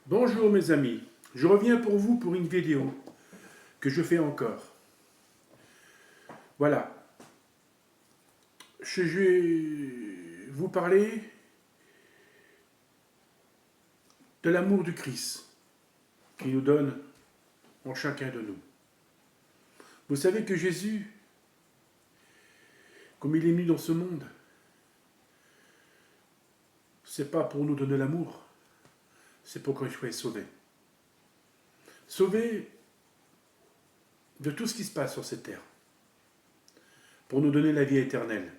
Bonjour mes amis, je reviens pour vous pour une vidéo que je fais encore. Voilà, je vais vous parler de l'amour du Christ qui nous donne en chacun de nous. Vous savez que Jésus, comme il est venu dans ce monde, c'est pas pour nous donner l'amour, c'est pour qu'on soit sauvé. Sauvé de tout ce qui se passe sur cette terre, pour nous donner la vie éternelle.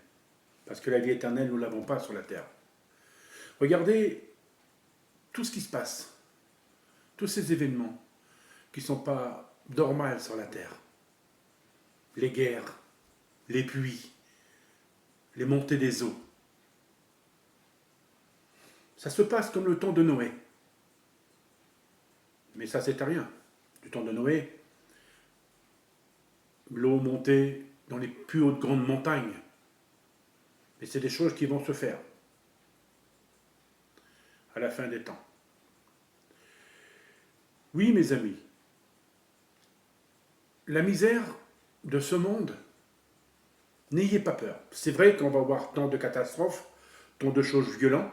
Parce que la vie éternelle, nous ne l'avons pas sur la terre. Regardez tout ce qui se passe, tous ces événements qui ne sont pas normaux sur la terre. Les guerres, les pluies, les montées des eaux. Ça se passe comme le temps de Noé. Mais ça, c'est rien. Du temps de Noé, l'eau montait dans les plus hautes grandes montagnes. Et c'est des choses qui vont se faire à la fin des temps. Oui, mes amis, la misère de ce monde, n'ayez pas peur. C'est vrai qu'on va avoir tant de catastrophes, tant de choses violentes.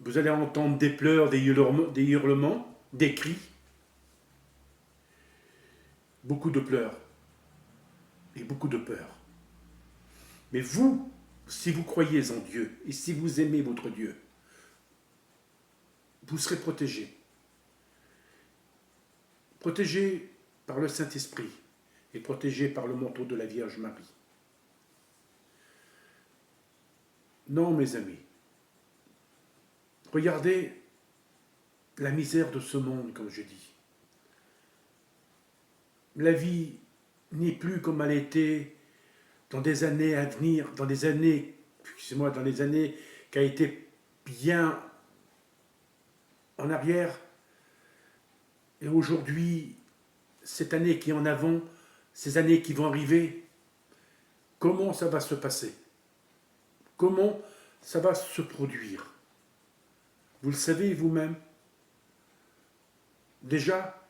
Vous allez entendre des pleurs, des hurlements, des cris. Beaucoup de pleurs et beaucoup de peur. Mais vous, si vous croyez en Dieu et si vous aimez votre Dieu, vous serez protégés. Protégés par le Saint-Esprit et protégés par le manteau de la Vierge Marie. Non, mes amis, regardez la misère de ce monde, comme je dis. La vie n'est plus comme elle était dans des années à venir, dans les années qui a été bien en arrière. Et aujourd'hui, cette année qui est en avant, ces années qui vont arriver, comment ça va se passer? Comment ça va se produire? Vous le savez vous-même? Déjà,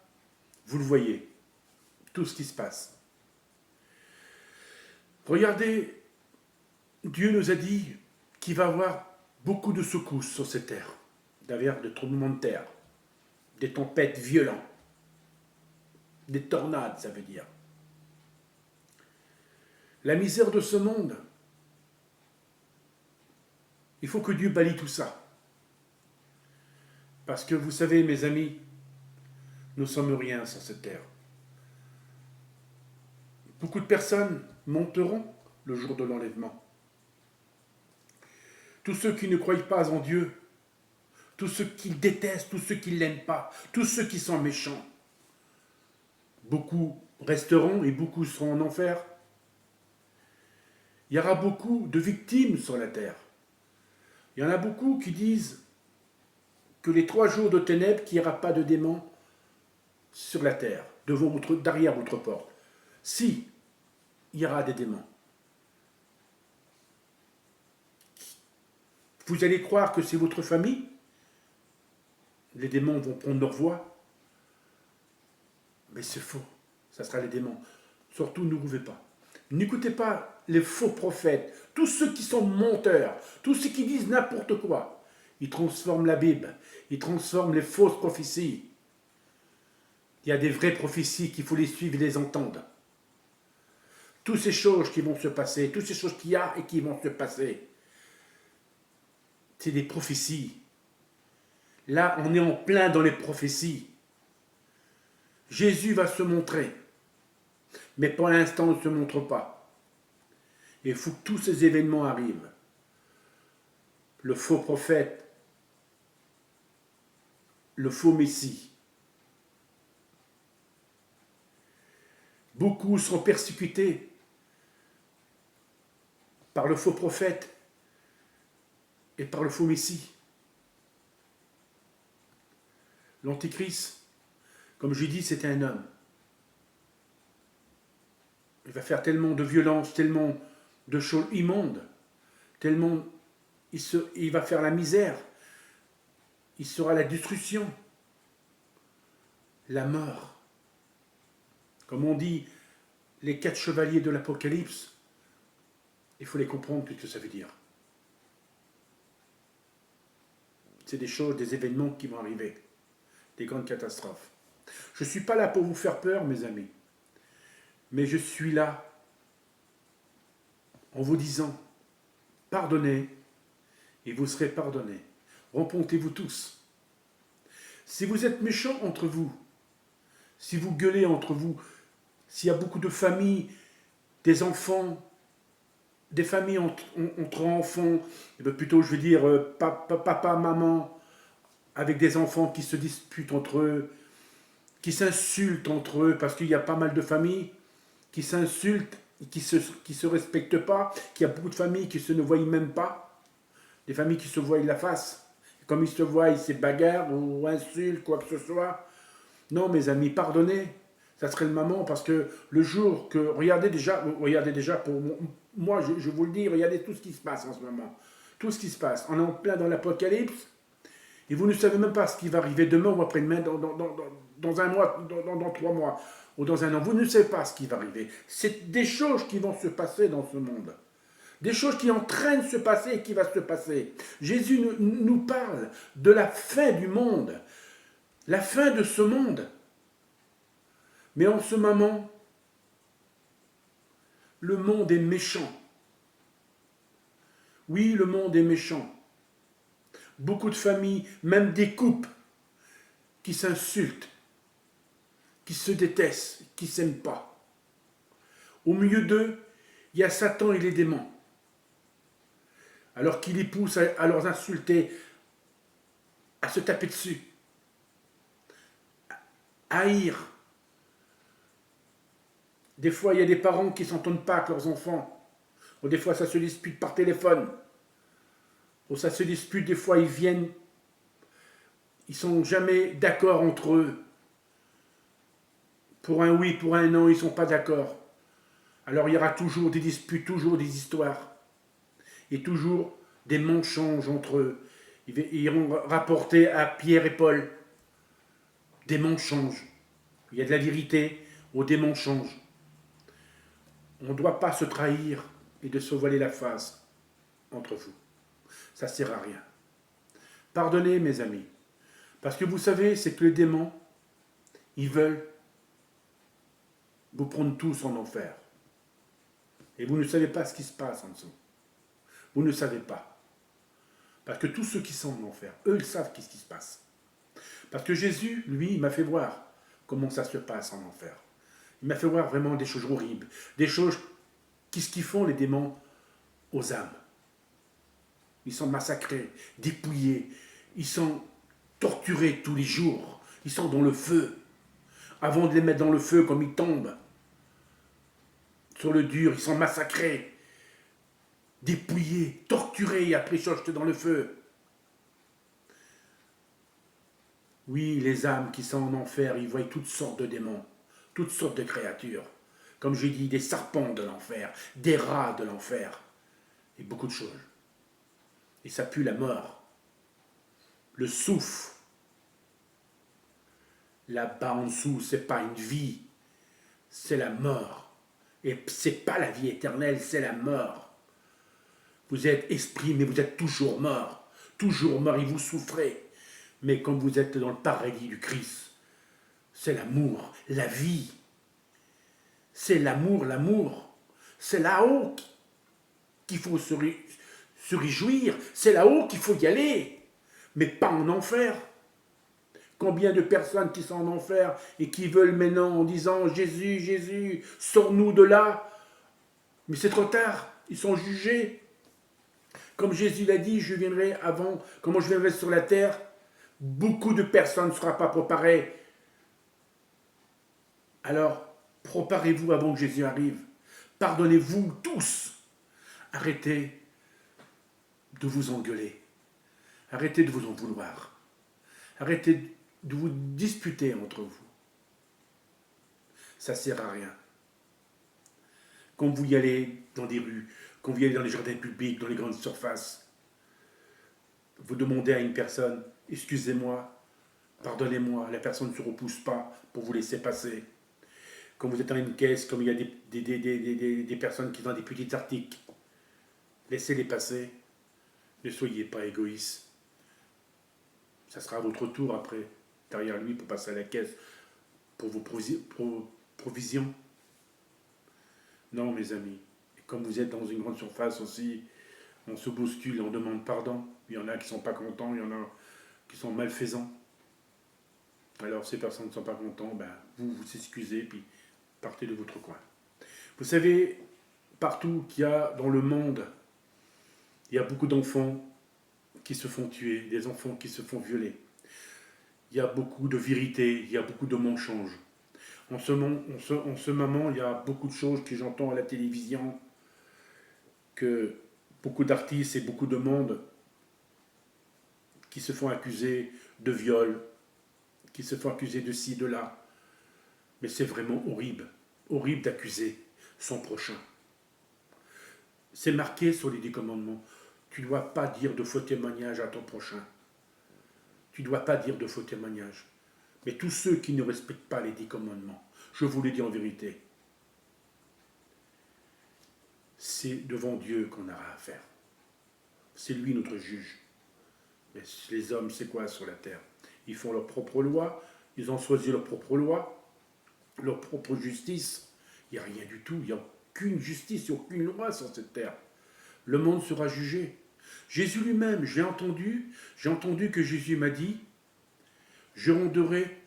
vous le voyez, tout ce qui se passe. Regardez, Dieu nous a dit qu'il va y avoir beaucoup de secousses sur cette terre, d'ailleurs de tremblements de terre, des tempêtes violentes, des tornades, ça veut dire. La misère de ce monde, il faut que Dieu balaye tout ça. Parce que vous savez, mes amis, nous ne sommes rien sur cette terre. Beaucoup de personnes monteront le jour de l'enlèvement. Tous ceux qui ne croient pas en Dieu, tous ceux qui détestent, tous ceux qui ne l'aiment pas, tous ceux qui sont méchants, beaucoup resteront et beaucoup seront en enfer. Il y aura beaucoup de victimes sur la terre. Il y en a beaucoup qui disent que les 3 jours de ténèbres, qu'il n'y aura pas de démons sur la terre, derrière votre porte. Si, il y aura des démons. Vous allez croire que c'est votre famille? Les démons vont prendre leur voix? Mais c'est faux, ça sera les démons. Surtout, n'ouvrez pas. N'écoutez pas les faux prophètes, tous ceux qui sont menteurs, tous ceux qui disent n'importe quoi. Ils transforment la Bible, ils transforment les fausses prophéties. Il y a des vraies prophéties qu'il faut les suivre et les entendre. Toutes ces choses qui vont se passer, toutes ces choses qu'il y a et qui vont se passer, c'est des prophéties. Là, on est en plein dans les prophéties. Jésus va se montrer, mais pour l'instant, il ne se montre pas. Il faut que tous ces événements arrivent. Le faux prophète, le faux Messie. Beaucoup seront persécutés par le faux prophète et par le faux Messie. L'Antichrist, comme je dis, c'est un homme. Il va faire tellement de violence, tellement de choses immondes, tellement il va faire la misère. il sera la destruction, la mort. Comme on dit, les 4 chevaliers de l'Apocalypse, il faut les comprendre ce que ça veut dire. C'est des choses, des événements qui vont arriver, des grandes catastrophes. Je ne suis pas là pour vous faire peur, mes amis, mais je suis là en vous disant, pardonnez, et vous serez pardonnés. Repentez-vous tous. Si vous êtes méchants entre vous, si vous gueulez entre vous, s'il y a beaucoup de familles, des enfants, des familles entre enfants, plutôt je veux dire papa, maman, avec des enfants qui se disputent entre eux, qui s'insultent entre eux, parce qu'il y a pas mal de familles qui s'insultent, qui se respectent pas, qu'il y a beaucoup de familles qui ne voient même pas, des familles qui se voient la face. Comme ils se voient, ils se bagarrent ou insultent, quoi que ce soit. Non, mes amis, pardonnez. Ça serait le moment, parce que le jour que... Regardez déjà pour moi, je vous le dis, regardez tout ce qui se passe en ce moment. Tout ce qui se passe. On est en plein dans l'Apocalypse, et vous ne savez même pas ce qui va arriver demain ou après-demain, dans un mois, dans 3 mois, ou dans un an. Vous ne savez pas ce qui va arriver. C'est des choses qui vont se passer dans ce monde. Des choses qui sont en train de se passer et qui vont se passer. Jésus nous parle de la fin du monde, la fin de ce monde. Mais en ce moment, le monde est méchant. Oui, le monde est méchant. Beaucoup de familles, même des couples, qui s'insultent, qui se détestent, qui ne s'aiment pas. Au milieu d'eux, il y a Satan et les démons. Alors qu'il les pousse à leur insulter, à se taper dessus, à haïr. Des fois, il y a des parents qui ne s'entendent pas avec leurs enfants. Ou des fois, ça se dispute par téléphone. Ou ça se dispute, des fois, ils ne sont jamais d'accord entre eux. Pour un oui, pour un non, ils ne sont pas d'accord. Alors, il y aura toujours des disputes, toujours des histoires. Et toujours des mensonges entre eux. Ils iront rapporter à Pierre et Paul des mensonges. Il y a de la vérité ou des mensonges. On ne doit pas se trahir et de se voiler la face entre vous. Ça ne sert à rien. Pardonnez, mes amis. Parce que vous savez, c'est que les démons, ils veulent vous prendre tous en enfer. Et vous ne savez pas ce qui se passe en dessous. Vous ne savez pas. Parce que tous ceux qui sont en enfer, eux, ils savent ce qui se passe. Parce que Jésus, lui, il m'a fait voir comment ça se passe en enfer. Il m'a fait voir vraiment des choses horribles. Des choses, qu'est-ce qu'ils font les démons aux âmes? Ils sont massacrés, dépouillés. Ils sont torturés tous les jours. Ils sont dans le feu. Avant de les mettre dans le feu, comme ils tombent sur le dur, ils sont massacrés, dépouillés, torturés et après jetés dans le feu. Oui, les âmes qui sont en enfer, ils voient toutes sortes de démons, toutes sortes de créatures. Comme j'ai dit, des serpents de l'enfer, des rats de l'enfer, et beaucoup de choses. Et ça pue la mort, le souffle. Là-bas en dessous, c'est pas une vie, c'est la mort. Et c'est pas la vie éternelle, c'est la mort. Vous êtes esprit, mais vous êtes toujours mort. Toujours mort et vous souffrez. Mais quand vous êtes dans le paradis du Christ, c'est l'amour, la vie. C'est l'amour, l'amour. C'est là-haut qu'il faut se réjouir. C'est là-haut qu'il faut y aller. Mais pas en enfer. Combien de personnes qui sont en enfer et qui veulent maintenant en disant « Jésus, Jésus, sors-nous de là ». Mais c'est trop tard, ils sont jugés. Comme Jésus l'a dit, je viendrai avant, comment je viendrai sur la terre, beaucoup de personnes ne seront pas préparées. Alors, préparez-vous avant que Jésus arrive. Pardonnez-vous tous. Arrêtez de vous engueuler. Arrêtez de vous en vouloir. Arrêtez de vous disputer entre vous. Ça ne sert à rien. Quand vous y allez dans des rues, quand vous y allez dans les jardins publics, dans les grandes surfaces, vous demandez à une personne, excusez-moi, pardonnez-moi, la personne ne se repousse pas pour vous laisser passer. Quand vous êtes dans une caisse, comme il y a des personnes qui ont des petits articles, laissez-les passer. Ne soyez pas égoïste. Ça sera à votre tour après, derrière lui, pour passer à la caisse, pour vos provisions. Non, mes amis. Et comme vous êtes dans une grande surface aussi, on se bouscule, on demande pardon. Il y en a qui ne sont pas contents, il y en a qui sont malfaisants. Alors ces personnes ne sont pas contents, ben, vous vous excusez, puis partez de votre coin. Vous savez, partout qu'il y a dans le monde, il y a beaucoup d'enfants qui se font tuer, des enfants qui se font violer. Il y a beaucoup de vérité, il y a beaucoup de mensonges. En ce moment, il y a beaucoup de choses que j'entends à la télévision, que beaucoup d'artistes et beaucoup de monde qui se font accuser de viol, qui se font accuser de ci, de là. Mais c'est vraiment horrible, horrible d'accuser son prochain. C'est marqué sur les 10 commandements. Tu ne dois pas dire de faux témoignages à ton prochain. Tu ne dois pas dire de faux témoignages. Mais tous ceux qui ne respectent pas les 10 commandements, je vous le dis en vérité, c'est devant Dieu qu'on aura à faire. C'est lui notre juge. Mais les hommes, c'est quoi sur la terre? Ils font leur propre loi, ils ont choisi leur propre loi, leur propre justice. Il n'y a rien du tout, il n'y a aucune justice, il n'y a aucune loi sur cette terre. Le monde sera jugé. Jésus lui-même, j'ai entendu que Jésus m'a dit, je rendrai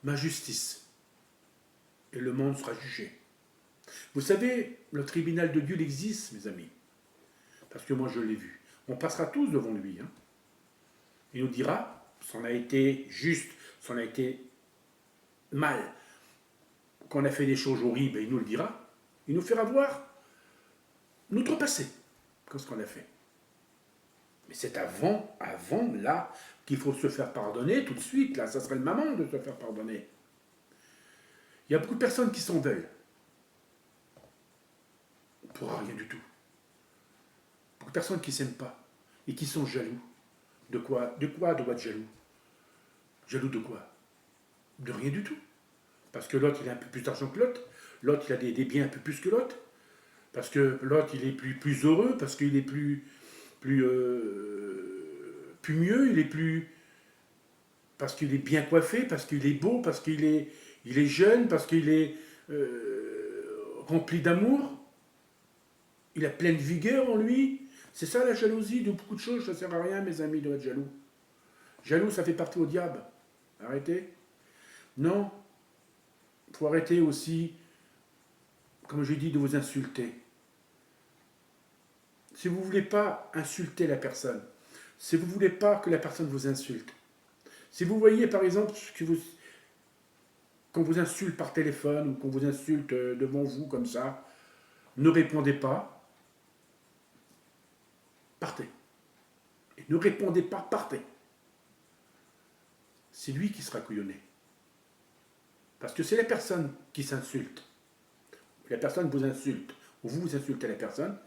ma justice et le monde sera jugé. Vous savez, le tribunal de Dieu existe, mes amis, parce que moi je l'ai vu. On passera tous devant lui. Hein. Il nous dira si on a été juste, si on a été mal, qu'on a fait des choses horribles, il nous le dira. Il nous fera voir notre passé, qu'est-ce qu'on a fait. Mais c'est avant là, qu'il faut se faire pardonner tout de suite. Là, ça serait le moment de se faire pardonner. Il y a beaucoup de personnes qui s'en veulent. Pour rien du tout. Beaucoup de personnes qui ne s'aiment pas et qui sont jaloux. De quoi doit être jaloux? Jaloux de quoi? De rien du tout. Parce que l'autre, il a un peu plus d'argent que l'autre. L'autre, il a des biens un peu plus que l'autre. Parce que l'autre, il est plus heureux. Parce qu'il est plus mieux. Parce qu'il est bien coiffé. Parce qu'il est beau. Parce qu'il est jeune. Parce qu'il est rempli d'amour. Il a pleine vigueur en lui. C'est ça la jalousie de beaucoup de choses. Ça ne sert à rien, mes amis, de être jaloux. Jaloux, ça fait partie au diable. Arrêtez. Non. Il faut arrêter aussi, comme j'ai dit, de vous insulter. Si vous ne voulez pas insulter la personne, si vous ne voulez pas que la personne vous insulte, si vous voyez par exemple qu'on vous insulte par téléphone ou qu'on vous insulte devant vous comme ça, ne répondez pas, partez. Et ne répondez pas, partez. C'est lui qui sera couillonné. Parce que c'est la personne qui s'insulte. La personne vous insulte, ou vous insultez la personne,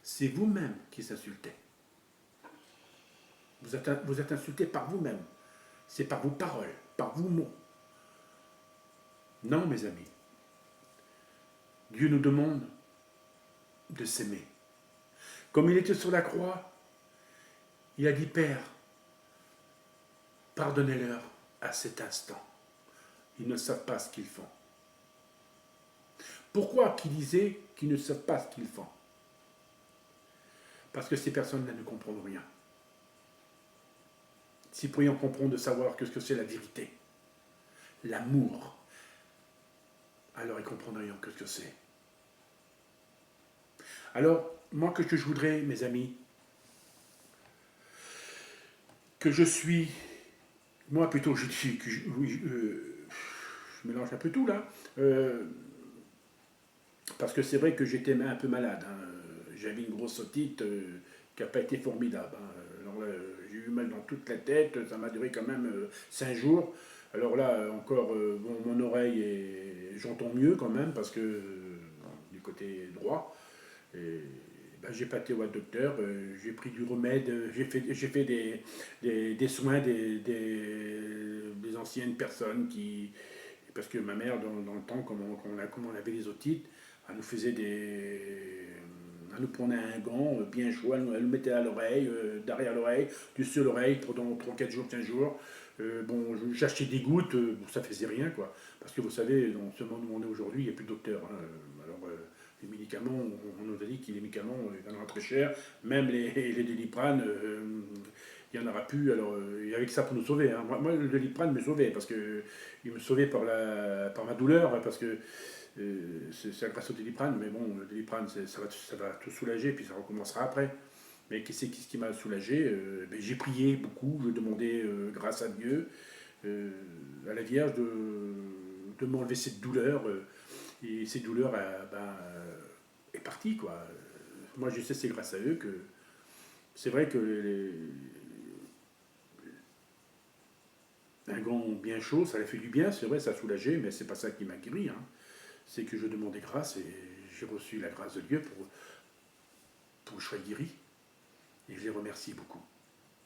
c'est vous-même qui s'insultez. Vous êtes insulté par vous-même. C'est par vos paroles, par vos mots. Non, mes amis. Dieu nous demande de s'aimer. Comme il était sur la croix, il a dit, Père, pardonnez-leur à cet instant. Ils ne savent pas ce qu'ils font. Pourquoi qu'il disait qu'ils ne savent pas ce qu'ils font? Parce que ces personnes-là ne comprennent rien. S'ils pourraient comprendre de savoir ce que c'est la vérité, l'amour, alors ils comprendront ce que c'est. Alors, moi, que je voudrais, mes amis, que je suis, moi plutôt, je dis que je mélange un peu tout là, parce que c'est vrai que j'étais un peu malade. Hein. J'avais une grosse otite qui n'a pas été formidable. Hein. Alors là, j'ai eu mal dans toute la tête, ça m'a duré quand même 5 jours. Alors là, encore, bon, mon oreille, j'entends mieux quand même, parce que du côté droit. Et Ben, j'ai pas été voir le docteur, j'ai pris du remède, j'ai fait des soins des anciennes personnes qui. Parce que ma mère, dans le temps, comme on avait des otites, elle nous faisait des. Elle nous prenait un gant bien chaud, elle nous mettait à l'oreille, derrière l'oreille, dessus l'oreille pendant 3 4 jours, 15 jours. Bon, j'achetais des gouttes, bon, ça faisait rien, quoi. Parce que vous savez, dans ce monde où on est aujourd'hui, il n'y a plus de docteur, hein. Alors, les médicaments, on nous a dit que les médicaments, il y en aura très cher, même les Doliprane, il n'y en aura plus. Alors, il y avait que ça pour nous sauver, hein. Moi, le Doliprane me sauvait, parce que il me sauvait par ma douleur, parce que c'est grâce au Doliprane, mais bon, le Doliprane, ça va tout soulager, puis ça recommencera après. Mais qu'est-ce qui m'a soulagé? Ben, j'ai prié beaucoup, je demandais grâce à Dieu, à la Vierge, de m'enlever cette douleur. Et cette douleur est partie, quoi. Moi, je sais c'est grâce à eux que. C'est vrai que un gant bien chaud, ça l'a fait du bien, c'est vrai, ça a soulagé, mais c'est pas ça qui m'a guéri, hein. C'est que je demandais grâce et j'ai reçu la grâce de Dieu pour que je sois guéri. Et je les remercie beaucoup.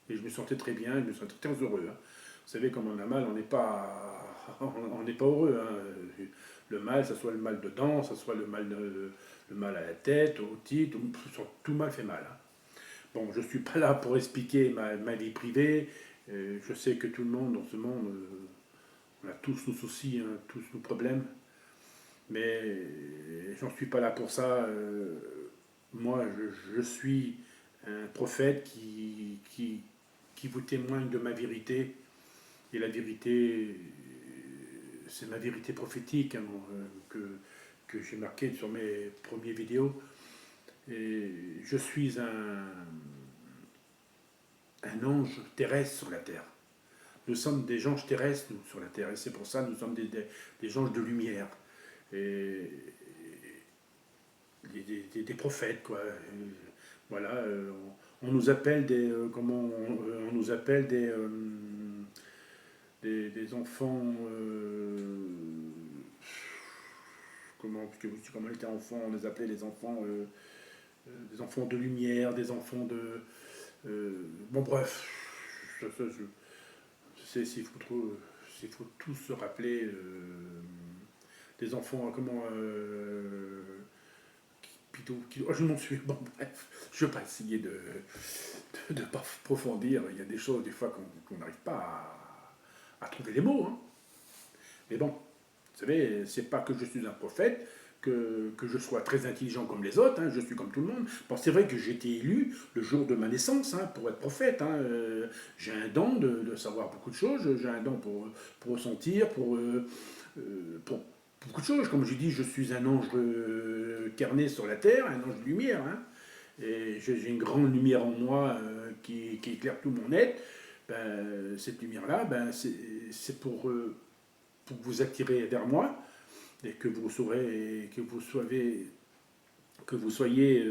Et je me sentais très bien, je me sentais très heureux, hein. Vous savez, comme on a mal, on n'est pas heureux, hein. Le mal, ça soit le mal de dents, ça soit le mal à la tête, au titre, tout mal fait mal, hein. Bon, je ne suis pas là pour expliquer ma vie privée. Je sais que tout le monde dans ce monde, on a tous nos soucis, hein, tous nos problèmes. Mais j'en suis pas là pour ça. Moi, je suis un prophète qui vous témoigne de ma vérité. Et la vérité, c'est ma vérité prophétique, hein, que j'ai marquée sur mes premières vidéos. Et je suis un ange terrestre sur la terre. Nous sommes des anges terrestres, nous, sur la terre. Et c'est pour ça que nous sommes des anges de lumière. Et des prophètes, quoi. Voilà, on nous appelle on nous appelle des enfants, comment on était enfants, on les appelait des enfants de lumière, des enfants de, bon bref, s'il faut tous se rappeler, des enfants, je m'en suis. Bon, bref, je ne vais pas essayer de pas approfondir. Il y a des choses, des fois, qu'on n'arrive pas à trouver les mots, hein. Mais bon, vous savez, c'est pas que je suis un prophète, que je sois très intelligent comme les autres, hein, je suis comme tout le monde. Bon, c'est vrai que j'ai été élu le jour de ma naissance, hein, pour être prophète, hein. J'ai un don de savoir beaucoup de choses, j'ai un don pour ressentir, pour beaucoup de choses. Comme je dis, je suis un ange carné sur la terre, un ange de lumière, hein. Et j'ai une grande lumière en moi qui éclaire tout mon être. Ben, cette lumière-là, ben, c'est pour vous attirer vers moi et que vous saurez, que vous soyez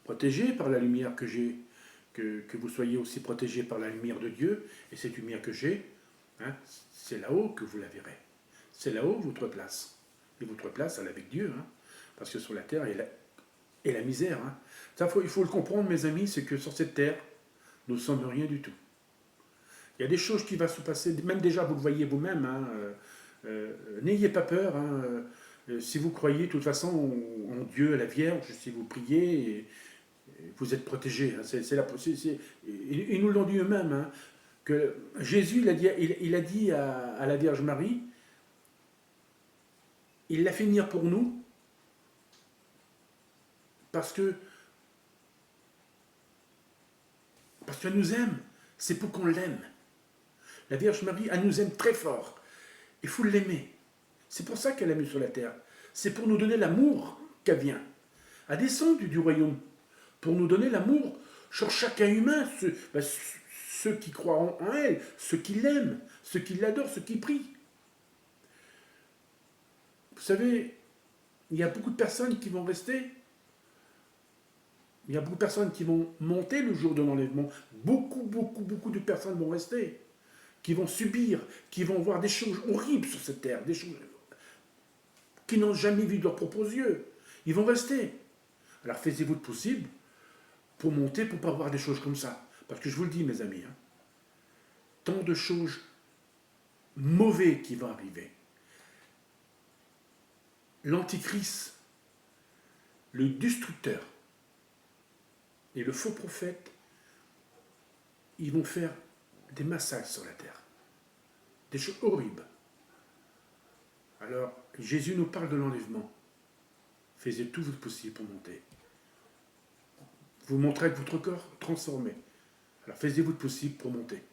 protégé par la lumière que j'ai, que vous soyez aussi protégé par la lumière de Dieu. Et cette lumière que j'ai, hein, c'est là-haut que vous la verrez. C'est là-haut votre place. Et votre place, elle est avec Dieu, hein. Parce que sur la terre, et la misère, hein. Ça, il faut le comprendre, mes amis, c'est que sur cette terre, nous ne sommes rien du tout. Il y a des choses qui vont se passer, même déjà, vous le voyez vous-même, hein. N'ayez pas peur, hein. Si vous croyez, de toute façon, en Dieu, à la Vierge, si vous priez, vous êtes protégés, hein. Ils nous l'ont dit eux-mêmes, hein, que Jésus, il a dit à la Vierge Marie, il l'a fait venir pour nous, parce qu'elle nous aime. C'est pour qu'on l'aime. La Vierge Marie, elle nous aime très fort. Il faut l'aimer. C'est pour ça qu'elle l'a mis sur la terre. C'est pour nous donner l'amour qu'elle vient. Elle descend du royaume pour nous donner l'amour sur chacun humain, ceux qui croient en elle, ceux qui l'aiment, ceux qui l'adorent, ceux qui prient. Vous savez, il y a beaucoup de personnes qui vont rester. Il y a beaucoup de personnes qui vont monter le jour de l'enlèvement. Beaucoup de personnes vont rester, qui vont subir, qui vont voir des choses horribles sur cette terre, des choses qu'ils n'ont jamais vues de leurs propres yeux. Ils vont rester. Alors faisez-vous le possible pour monter, pour ne pas voir des choses comme ça. Parce que je vous le dis, mes amis, hein, tant de choses mauvaises qui vont arriver. L'antichrist, le destructeur et le faux prophète, ils vont faire des massacres sur la terre. Des choses horribles. Alors, Jésus nous parle de l'enlèvement. Faites tout votre possible pour monter. Vous montrez avec votre corps transformé. Alors, faites-vous le possible pour monter.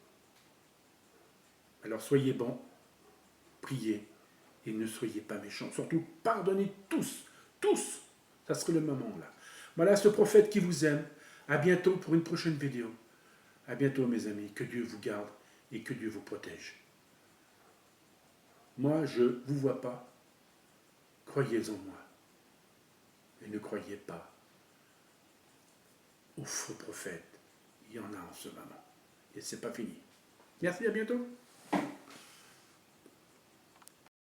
Alors, soyez bons, priez, et ne soyez pas méchants. Surtout, pardonnez tous, tous. Ça serait le moment là. Voilà ce prophète qui vous aime. À bientôt pour une prochaine vidéo. À bientôt, mes amis. Que Dieu vous garde et que Dieu vous protège. Moi, je ne vous vois pas. Croyez en moi. Et ne croyez pas aux faux prophètes. Il y en a en ce moment. Et ce n'est pas fini. Merci, à bientôt.